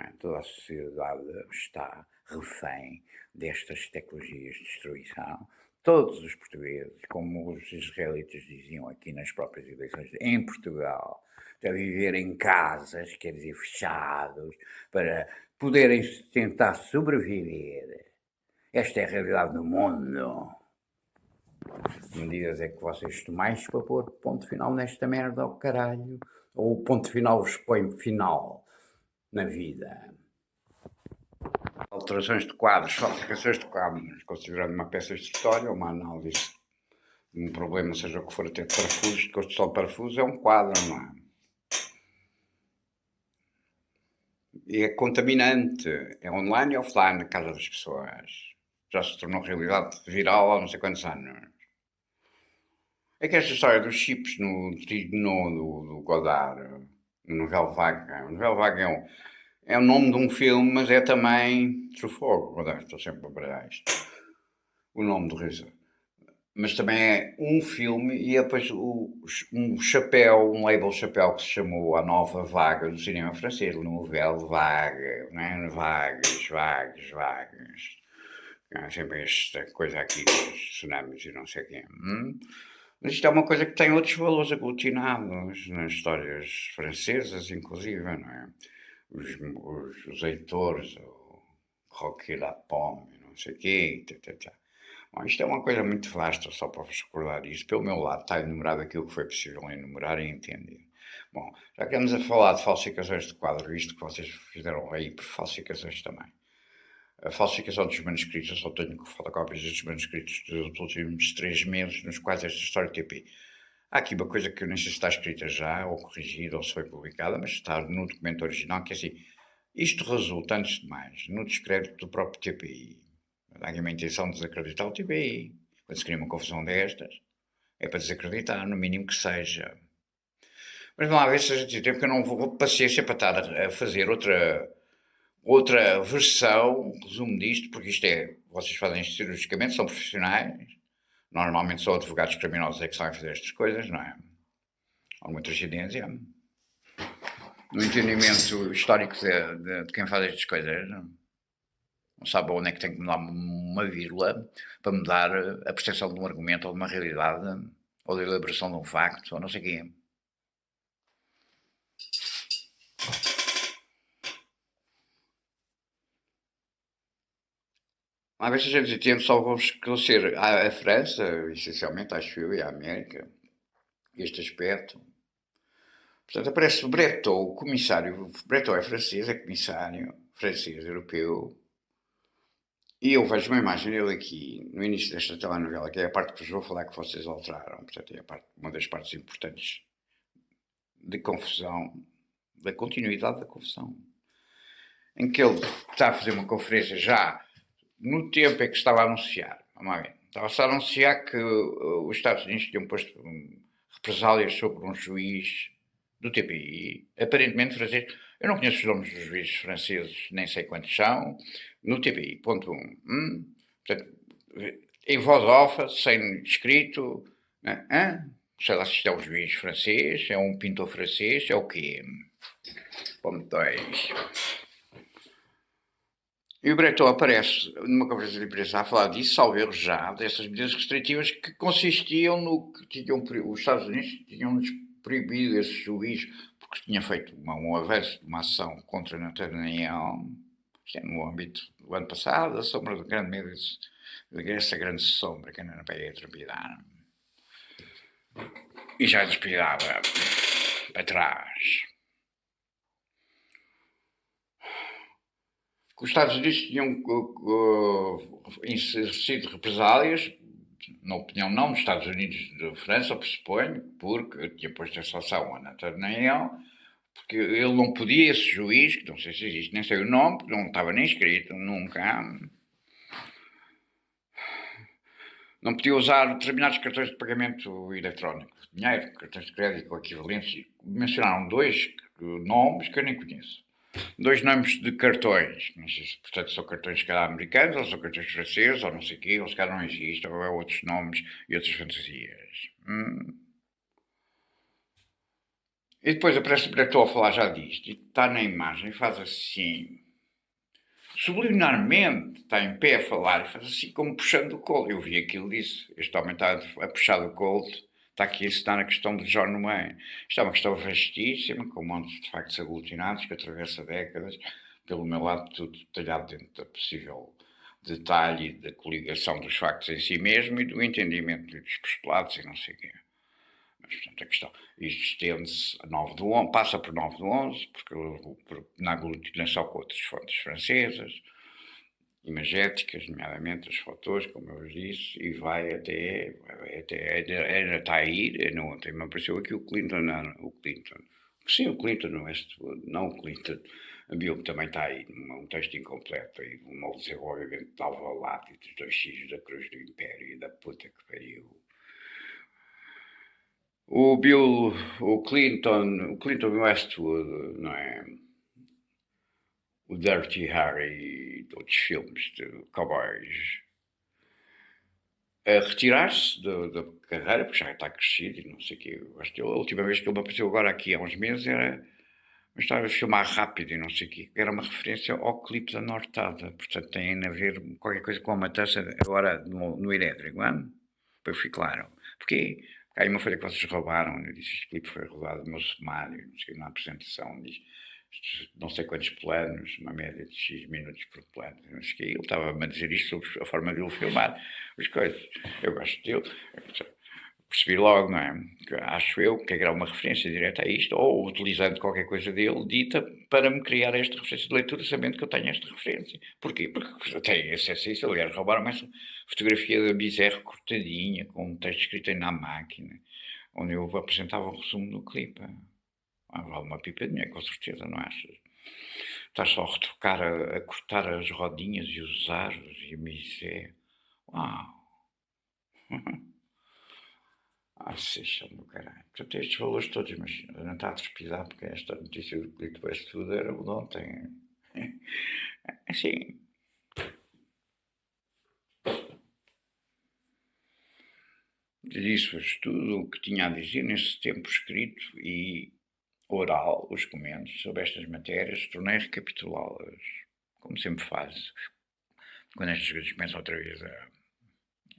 é? Toda a sociedade está refém destas tecnologias de destruição. Todos os portugueses, como os israelitas diziam aqui nas próprias eleições, em Portugal, a viver em casas, quer dizer, fechados, para poderem tentar sobreviver. Esta é a realidade do mundo. Que medidas é que vocês tomais para pôr ponto final nesta merda ao caralho? Ou o ponto final vos põe final na vida? Alterações de quadros, falsificações de quadros, considerando uma peça de história, uma análise de um problema, seja o que for, até de parafusos, de construção de parafusos, é um quadro, não é? E é contaminante, é online e offline na casa das pessoas. Já se tornou realidade viral há não sei quantos anos. É que esta história dos chips no do Godard, no Novel Vague, o Novel Vague é o nome de um filme, mas é também Truffaut, Godard, estou sempre a baralhar isto. O nome do realizador. mas também é um filme e é depois um chapéu, um label chapéu que se chamou A Nova Vaga do cinema francês, Nouvelle Vague, né? Vagues, vagues, vagues. Há sempre esta coisa aqui, os tsunamis e não sei o quê. Mas isto é uma coisa que tem outros valores aglutinados nas histórias francesas, inclusive, não é? Os leitores, o Croquis la Pomme, não sei o quê, Bom, isto é uma coisa muito vasta, só para vos recordar isto. Pelo meu lado está enumerado aquilo que foi possível enumerar e entender. Bom, já que estamos a falar de falsificações de quadro, isto que vocês fizeram aí por falsificações também. A falsificação dos manuscritos, eu só tenho fotocópias destes manuscritos dos últimos 3 meses, nos quais esta história TP. Há aqui uma coisa que eu nem sei se está escrita já, ou corrigida, ou se foi publicada, mas está no documento original, que é assim, isto resulta, antes de mais, no descrédito do próprio TPI. Há aqui uma intenção de desacreditar o TPI. Quando se cria uma confusão destas, é para desacreditar, no mínimo que seja. Mas não há vezes a gente tem tempo que eu não vou paciência para estar a fazer outra versão, um resumo disto, porque isto é, vocês fazem isto cirurgicamente, são profissionais, normalmente são advogados criminosos é que sabem fazer estas coisas, não é? Alguma transcendência. No entendimento histórico de quem faz estas coisas, não sabe onde é que tem que mudar uma vírgula para mudar a percepção de um argumento ou de uma realidade, ou da elaboração de um facto, ou não sei o quê. Às vezes a gente entende, só vamos esclarecer a França, essencialmente, acho eu, e a América, este aspecto. Portanto, aparece o Breton, o comissário. Breton é francês, é comissário francês europeu. E eu vejo uma imagem dele aqui, no início desta telenovela, que é a parte que vos vou falar que vocês alteraram. Portanto, é uma das partes importantes de confusão, da continuidade da confusão. Em que ele está a fazer uma conferência já no tempo em que estava a anunciar. Vamos ver. Estava-se a anunciar que os Estados Unidos tinham posto represálias sobre um juiz do TPI, aparentemente francês. Eu não conheço os nomes dos juízes franceses, nem sei quantos são, no TPI, ponto 1. Portanto, em voz off, sem escrito, sei lá se isto é um juiz francês, é um pintor francês, é o quê? Ponto 2. E o Breton aparece numa conferência de imprensa a falar disso, salvo erro já, dessas medidas restritivas que consistiam no que tinham, os Estados Unidos tinham-nos proibido esse juiz, porque tinha feito um avanço de uma ação contra Netanyahu, isto é no âmbito do ano passado, a sombra do grande medo, essa grande sombra que ainda não vai trepidar. E já despidava para trás. Que os Estados Unidos tinham exercido represálias, na opinião não dos Estados Unidos de França, pressuponho, porque tinha posto a sanção a Netanyahu, porque ele não podia, esse juiz, que não sei se existe, nem sei o nome, porque não estava nem escrito, nunca, não podia usar determinados cartões de pagamento eletrónico, dinheiro, cartões de crédito ou equivalentes. Mencionaram 2 nomes que eu nem conheço. 2 nomes de cartões, não sei se, portanto, são cartões, se calhar, americanos, ou são cartões franceses, ou não sei o quê, ou se calhar não existem, ou é outros nomes e outras fantasias. E depois aparece o Breton a falar já disto, e está na imagem, e faz assim, subliminarmente, está em pé a falar, e faz assim como puxando o colo. Eu vi aquilo disso, este homem está a puxar o colo, está aqui a ensinar a questão de John Wayne. Isto é uma questão vastíssima, com montes de factos aglutinados que atravessa décadas, pelo meu lado tudo detalhado dentro da possível detalhe da coligação dos factos em si mesmo e do entendimento dos postulados e não sei o quê. Mas, portanto, a questão, isto estende-se a 9 do 11, passa por 9 do 11, porque na aglutinação com outras fontes francesas, imagéticas, nomeadamente as fotos, como eu disse, e vai até ainda está a ir, não, ontem me apareceu aqui o Clinton, não, o Clinton, sim, o Clinton, não o Clinton, a bio também está aí, um texto incompleto, aí, um novo desenvolvimento de Alvalade e dos 2 X da Cruz do Império e da puta que pariu. O Clinton Westwood, não é? O Dirty Harry de outros filmes de cowboys. a retirar-se da carreira, porque já está crescido e não sei o quê. Eu acho que a última vez que ele me apareceu agora aqui há uns meses era uma história de filmar rápido e não sei o quê. Era uma referência ao clipe da Nortada. Portanto, tem a ver qualquer coisa com a matança agora no elétrico, não? Para eu ficar claro. Porquê? Há aí uma folha que vocês roubaram, eu disse, este clipe foi rodado no meu sumário, não sei, na apresentação, diz, não sei quantos planos, uma média de X minutos por plano, não sei o quê. Ele estava-me a dizer isto sobre a forma de ele filmar as coisas. Eu gosto dele, percebi logo, não é? Que acho eu que era uma referência direta a isto, ou utilizando qualquer coisa dele, dita, para me criar esta referência de leitura, sabendo que eu tenho esta referência. Porquê? Porque eu tenho acesso a isso. Aliás, roubaram essa fotografia da Bizerro cortadinha, com um texto escrito aí na máquina, onde eu apresentava o resumo do clipe. Vale uma pipa de dinheiro, com certeza, não achas? Estás só a retocar, a cortar as rodinhas e os aros e a misé. Uau! Seixão do caralho. Portanto, estes valores todos, mas não está a despidar porque esta notícia do Clique West tudo era o de ontem. Assim. Disse-vos tudo o que tinha a dizer nesse tempo escrito e oral, os comentários sobre estas matérias, tornei a recapitulá-las, como sempre faço, quando estas coisas começam outra vez a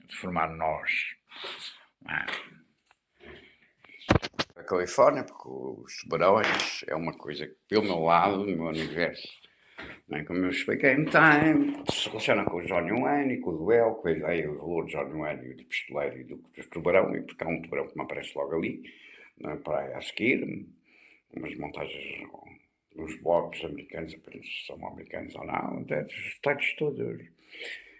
formar nós. A Califórnia, porque os tubarões é uma coisa que, pelo meu lado, no meu universo, não é? Como eu expliquei em time, se relaciona com o Johnny Wayne e com o duelo, com a ideia, o valor de Johnny Wayne e do pistoleiro e do tubarão, e porque há um tubarão que me aparece logo ali, na praia a seguir, umas montagens nos blogs americanos, apenas são americanos ou não, os detalhes todos.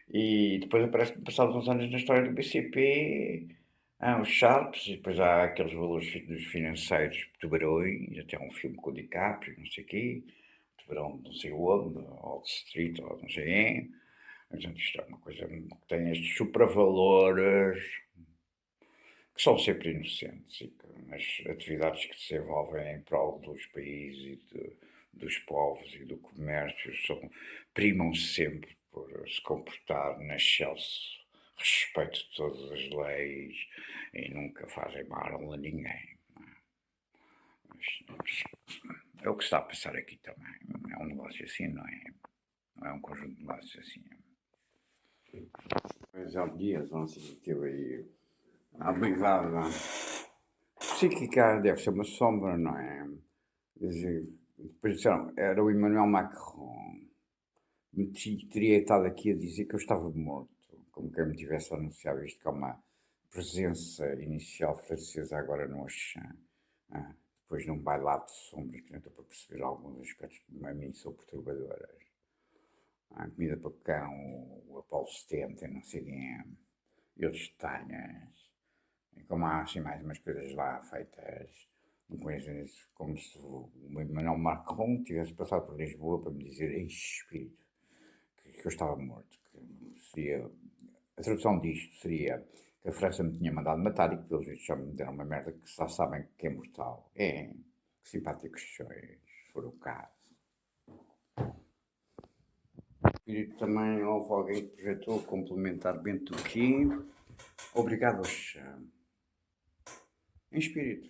E depois aparece, passados uns anos na história do BCP, há os Sharps, e depois há aqueles valores financeiros, tubarões, até um filme com o DiCaprio, não sei o quê, tubarão não sei onde, Wall Street, ou não sei quem. Portanto, isto é uma coisa que tem estes supravalores, que são sempre inocentes, e que nas atividades que se desenvolvem em prol dos países e dos povos e do comércio primam sempre por se comportar na excelso respeito de todas as leis e nunca fazem mal a ninguém. Mas é o que está a passar aqui também. É um negócio assim, não é? Não é um conjunto de negócios assim. Mas há dias, não sei que teve aí a brigada psíquica, deve ser uma sombra, não é? Depois disseram, era o Emmanuel Macron. Teria estado aqui a dizer que eu estava morto, como quem me tivesse anunciado isto, que há uma presença inicial francesa agora no Oxã. Depois num bailado de sombras, que não estou para perceber alguns aspectos que a mim são perturbadoras. Comida para cão, o Apolo 70, não sei quem, e outros detalhes. E como há assim mais umas coisas lá feitas, coisas como se o Emmanuel Macron tivesse passado por Lisboa para me dizer, ei, espírito, que eu estava morto. Que seria, a tradução disto seria que a França me tinha mandado matar e que pelos vistos já me deram uma merda que só sabem que é mortal. É, que simpáticos sois, se for o caso. O espírito também houve alguém que projetou complementar Bento Kim. Obrigado, Oxã. Em espírito.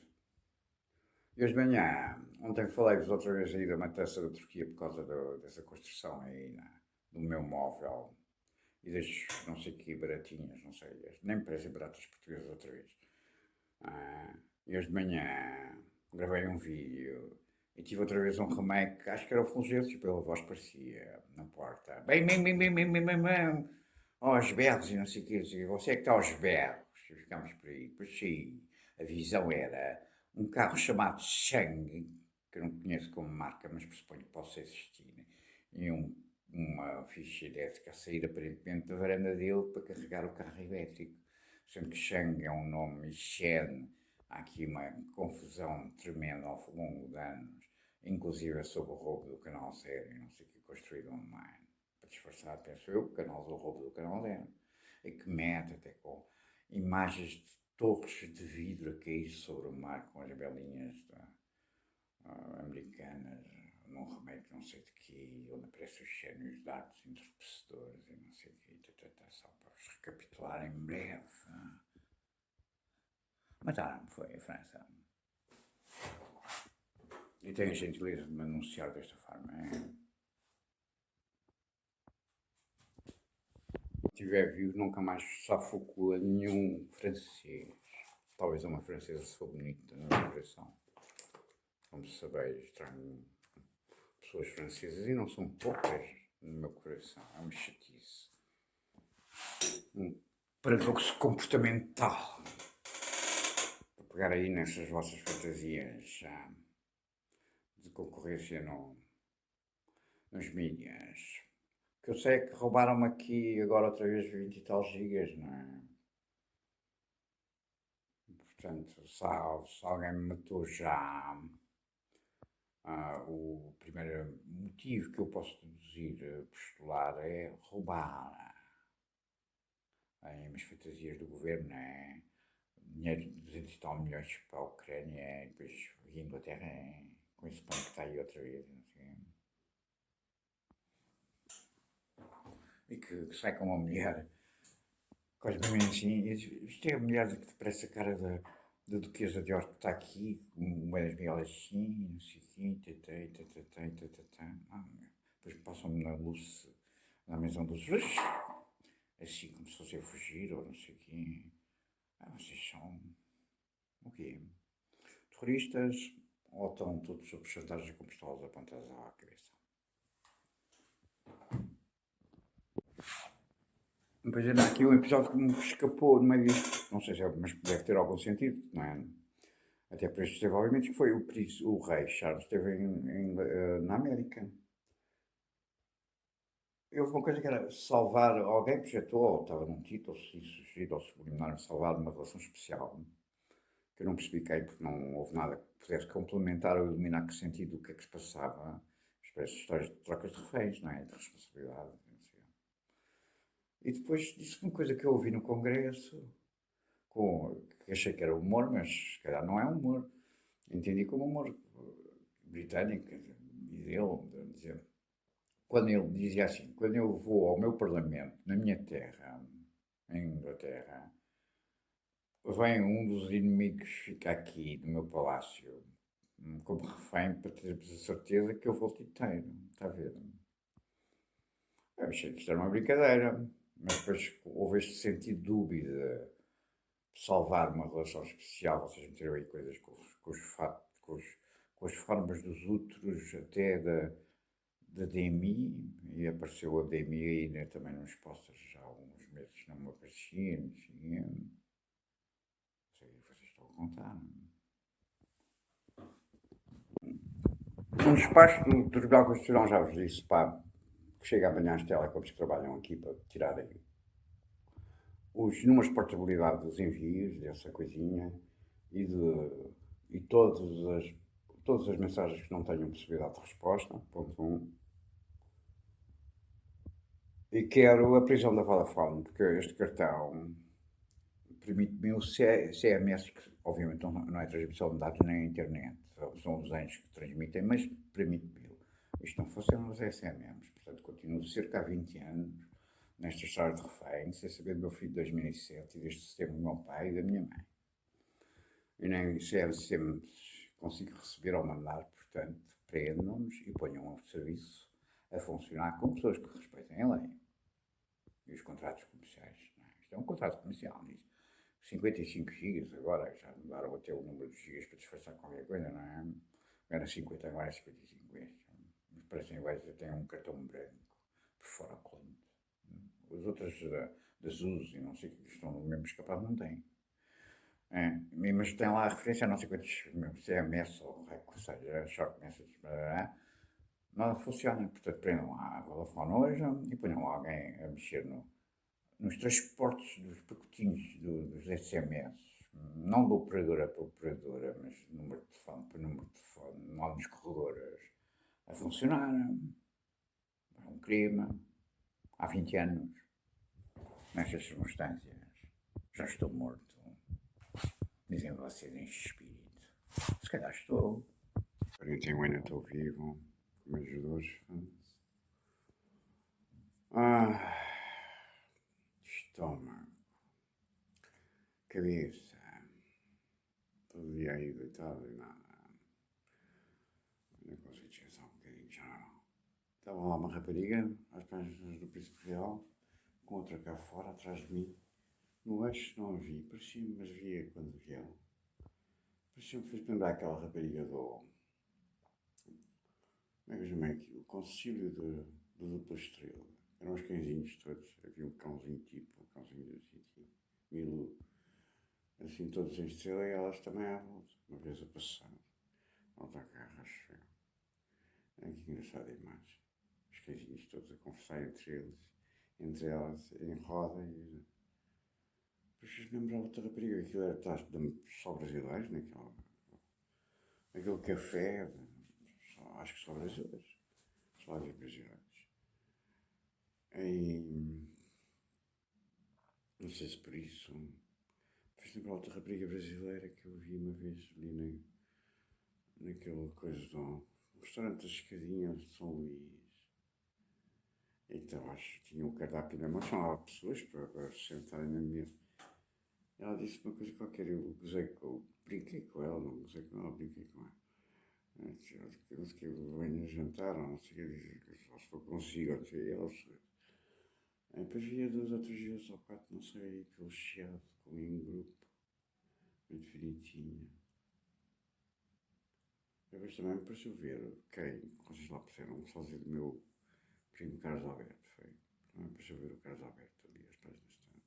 E hoje de manhã, ontem falei-vos outra vez aí da matança da Turquia por causa dessa construção aí no meu móvel e destes, não sei que, baratinhas, não sei, nem me parecem baratas portuguesas outra vez. E hoje de manhã gravei um vídeo e tive outra vez um remake, acho que era o Fulgêncio, pela voz parecia, na porta. Bem, aos berros e não sei o que, você é que está aos berros. E ficámos por aí. Depois sim, a visão era um carro chamado Shang, que eu não conheço como marca, mas pressuponho que possa existir, né? E uma ficha elétrica a sair aparentemente da varanda dele para carregar o carro elétrico. Sendo que Shang é um nome e Shen, há aqui uma confusão tremenda ao longo de anos, inclusive sobre o roubo do canal Zero e não sei o que, construído online, para disfarçar, penso eu, o canal do roubo do canal Zero, e que mete até com imagens de torres de vidro a cair sobre o mar com as belinhas americanas, num remake não sei de que, onde aparecem os gênios dados entorpecedores e não sei de que, só para vos capitular em breve. Mataram-me, foi a França. E tem a gentileza de me anunciar desta forma. Se estiver vivo, nunca mais sufocou a nenhum francês. Talvez uma francesa se for bonita no meu coração. Como sabeis, trago pessoas francesas e não são poucas no meu coração. É uma chatice. Um paradoxo comportamental. Para pegar aí nessas vossas fantasias de concorrência nos mídias. O que eu sei é que roubaram-me aqui agora outra vez 20 e tal gigas, não é? Portanto, se alguém me matou já, o primeiro motivo que eu posso deduzir, postular, é roubar as fantasias do governo, é dinheiro de 200 e tal milhões para a Ucrânia, e depois a Inglaterra, com esse ponto que está aí outra vez, não sei. E que sai com uma mulher, quase bem assim, isto é a mulher que parece a cara da duquesa de York que está aqui, com as meias assim, não sei o quê, depois passam-me na luz, na mesa de luz, assim como se fosse a fugir, ou não sei o quê. Vocês são, o quê? Terroristas, ou estão todos sob chantagem com pistolas apontadas à cabeça? Depois ainda há aqui um episódio que me escapou no meio disto, não sei se é, mas deve ter algum sentido, não é? Até por estes desenvolvimentos, que foi o rei Charles esteve na América. Houve uma coisa que era salvar alguém, projetou, ou estava num título, sugerido ou subliminar, salvar uma relação especial, que eu não percebi quem, porque não houve nada que pudesse complementar ou eliminar que sentido do que é que se passava. As histórias de trocas de reféns, não é? De responsabilidade, não sei. E depois disse uma coisa que eu ouvi no Congresso, que achei que era humor, mas se calhar não é humor. Entendi como humor britânico, e dele, de dizer, quando ele dizia assim, quando eu vou ao meu parlamento, na minha terra, em Inglaterra, vem um dos inimigos fica aqui no meu palácio, como refém, para termos a certeza que eu volto inteiro, está a ver? Eu achei que isto era uma brincadeira, mas depois houve este sentido de dúvida, de salvar uma relação especial, vocês meteram aí coisas com as formas dos outros, até da DMI, e apareceu a DMI aí, né, também nos posters já há uns meses, não me aparecia, não sei, não sei o que vocês estão a contar. Um despacho do Tribunal Constitucional, já vos disse, pá, que chega amanhã às telecoms que trabalham aqui para tirarem os números de portabilidade dos envios, dessa coisinha, e todas as mensagens que não tenham possibilidade de resposta, ponto 1. E quero a prisão da Vodafone, porque este cartão permite-me o CMS, que obviamente não é transmissão de dados nem a internet, são os anjos que transmitem, mas permite-me. Isto não funciona os SMMs, portanto continuo cerca há 20 anos nesta história de refém, sem saber do meu filho de 2007 e deste sistema do meu pai e da minha mãe. E nem CMS consigo receber ou mandar, portanto, prendam-nos e ponham o serviço a funcionar com pessoas que respeitem a lei. E os contratos comerciais, não é? Isto é um contrato comercial, diz 55 gigas, agora já mudaram até o número de gigas para disfarçar qualquer coisa, não é? Era 50, agora é 55 este. Mas parecem iguais, até um cartão branco, por fora colante. As outras das usos e não sei o que estão no mesmo escapado não têm. É, mas tem lá a referência a não sei quantos CMS ou que seja, short message, nada funciona. Portanto, prendam lá a Vodafone hoje e ponham lá alguém a mexer nos transportes dos pacotinhos dos SMS. Não de operadora para operadora, mas número de telefone para número de telefone, lá nos corredores, a funcionar. É um crime. Há 20 anos, nestas circunstâncias, já estou morto. Dizem vocês em espírito. Se calhar estou. Eu ainda estou vivo. Meus Jesus. estômago, cabeça, todo dia aí deitado e nada. Não consigo descansar um bocadinho, já não. Estava lá uma rapariga, às páginas do Príncipe Real, com outra cá fora, atrás de mim. No eixo não a vi, parecia-me, mas via quando vieram. Parecia-me, fez-me lembrar aquela rapariga do. Como é que eu chamei aquilo? O concílio do Dupla Estrela. Eram os cãezinhos todos. Havia um cãozinho tipo, um cãozinho assim, tipo, Milu. Assim, todos em estrela e elas também à volta. Uma vez a passar. Autocarro, acho eu. É que engraçada a imagem. Os cãezinhos todos a conversar entre eles, entre elas, em roda e. Depois fiz-me lembrar outra rapariga, aquilo era só brasileiros, naquele café, acho que só brasileiros, só havia brasileiros. E não sei se por isso, fiz lembrar outra rapariga brasileira que eu vi uma vez ali naquela coisa do restaurante das Escadinhas de São Luís. Então acho que tinha um cardápio na mão, chamava pessoas para se sentarem na mesa. Ela disse uma coisa qualquer, eu brinquei com ela, não gozei com ela, brinquei com ela. Eu disse que eu venho jantar, ou não sei o que, só se for consigo, ou sei, ela se. Depois via 2 ou 3 vezes ou 4, não sei, pelo Chiado, com um grupo, muito bonitinho. Depois também me pareceu ver quem, vocês lá perceberam, um sósia do meu primo Carlos Alberto, foi. Também me pareceu ver o Carlos Alberto ali, às páginas tantas,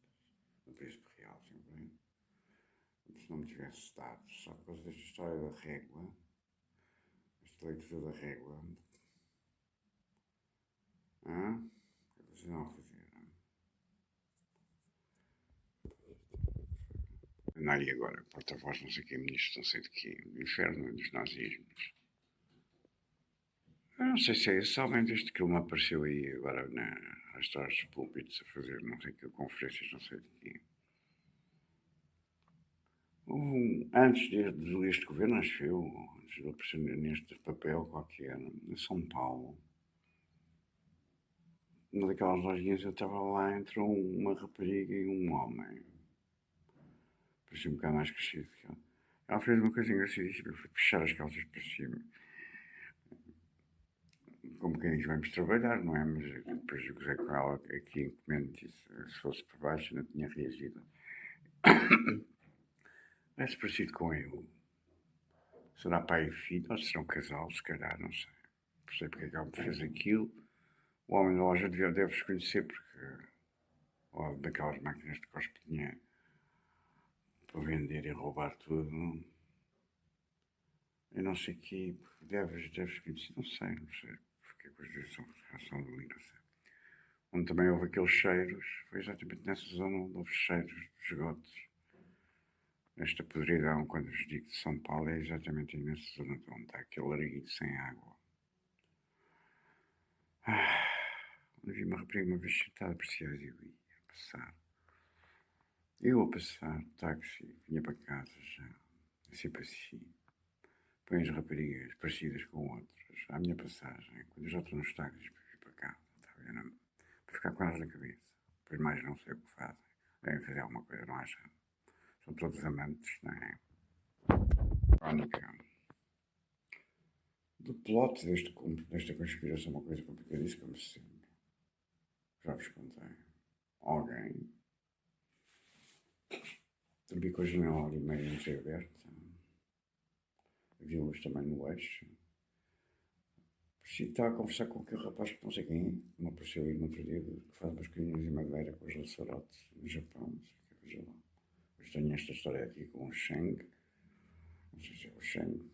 no Príncipe Real, sempre. Se não me tivesse dado, só por causa desta história da régua, esta leitura da régua, o que vocês vão fazer? Andar agora, porta-voz, não sei o que, ministro, não sei de quê, do inferno dos nazismos. Eu não sei se é esse, além desde que ele me apareceu aí agora nas histórias dos púlpitos a fazer não sei que conferências, não sei de quê. Antes deste governo, acho eu, antes de ele aparecer neste papel qualquer, em São Paulo, uma daquelas lojinhas eu estava lá entre uma rapariga e um homem. Parecia um bocado mais crescido que ela. Ela fez uma coisa engraçadíssima, foi puxar as calças para cima. Como quem diz, vamos trabalhar, não é? Mas depois eu gozei com ela aqui em comendo, disse, se fosse por baixo não tinha reagido. Parece parecido com eu. Será pai e filho, ou será um casal, se calhar, não sei. Não sei porque é que ela fez aquilo. O homem da loja deve-os conhecer, porque ou daquelas máquinas de cospe dinheiro para vender e roubar tudo. Eu não sei que deves conhecer, não sei, porque a coisa são reação do engraçado. Onde também houve aqueles cheiros, foi exatamente nessa zona onde houve cheiros de esgotos. Esta podridão, quando vos digo de São Paulo, é exatamente aí nessa zona onde está aquele larguito sem água. Vi uma rapariga uma vez sentada por e eu ia a passar. Eu a passar, táxi, vinha para casa já, sempre assim. Põe as raparigas parecidas com outras, à minha passagem, quando eu já estou nos táxis para vir para casa, está a ver? Para ficar com elas na cabeça. Depois mais não sei o que fazem. Devem fazer alguma coisa, não acham? São todos amantes, não é? Crónica. Do plot desta conspiração, uma coisa complicadíssima, como sempre. Já vos contei. Alguém dormi com a janela ali meio entreaberta. Havia luz também no eixo. Parecia que estava a conversar com aquele rapaz que não sei quem é, que me apareceu aí no outro dia, que faz umas coisinhas em madeira com os laçarotes no Japão, não sei o que, veja lá. Depois tenho esta história aqui com o Sheng, não sei se é o Sheng,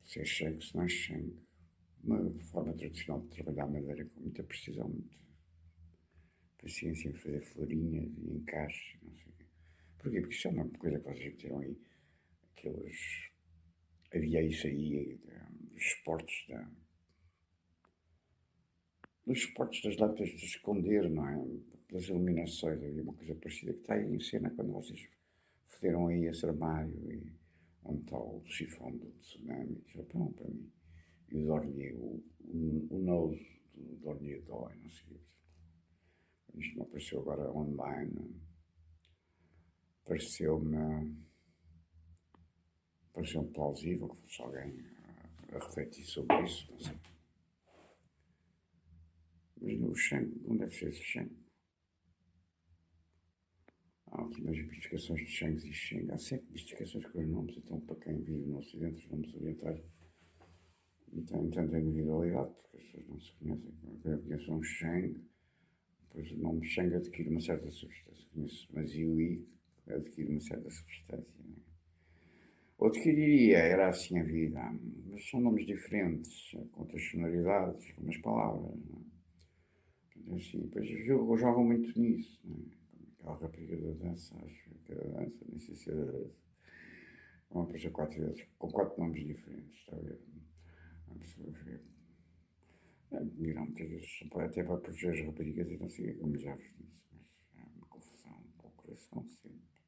se é Sheng, se não é Sheng. Uma forma tradicional de trabalhar madeira com muita precisão, muita paciência em fazer florinhas e encaixes, não sei o quê. Porquê? Porque isso é uma coisa que vocês meteram aí, aqueles. Havia isso aí, dos esportes dos esportes das lâmpadas de esconder, não é? Pelas iluminações, havia uma coisa parecida que está aí em cena quando vocês foderam aí esse armário e onde está o sifão do tsunami, Japão para mim. E o Dornier, o nose do Dornier dói, não sei o que. isto me apareceu agora online, pareceu-me plausível que fosse alguém a refletir sobre isso, não sei. Mas no Xango, não deve ser esse Xango. Há aqui umas investigações de Xangos e Xang. Há sempre investigações com os nomes, então para quem vive no Ocidente, os nomes orientais não têm tanta individualidade, porque as pessoas não se conhecem. Eu conheço um Xang, depois o nome Xang adquire uma certa substância. Conheço uma Ziui, adquire uma certa substância. Não é? Ou adquiriria, era assim a vida, mas são nomes diferentes, com outras sonoridades, com umas palavras. Não é? Assim, depois jogam muito nisso. Não é? Aquela rapariga da dança, acho que era dança, nem sei se era dança. Vão aparecer 4 vezes, com 4 nomes diferentes, está a ver? Viram muitas vezes, até para proteger as raparigas e não sei o que, como já vos disse, mas é uma confusão para o coração sempre.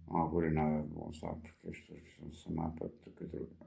Não augura nada de bom, sabe? Porque as pessoas precisam se amar para do que droga.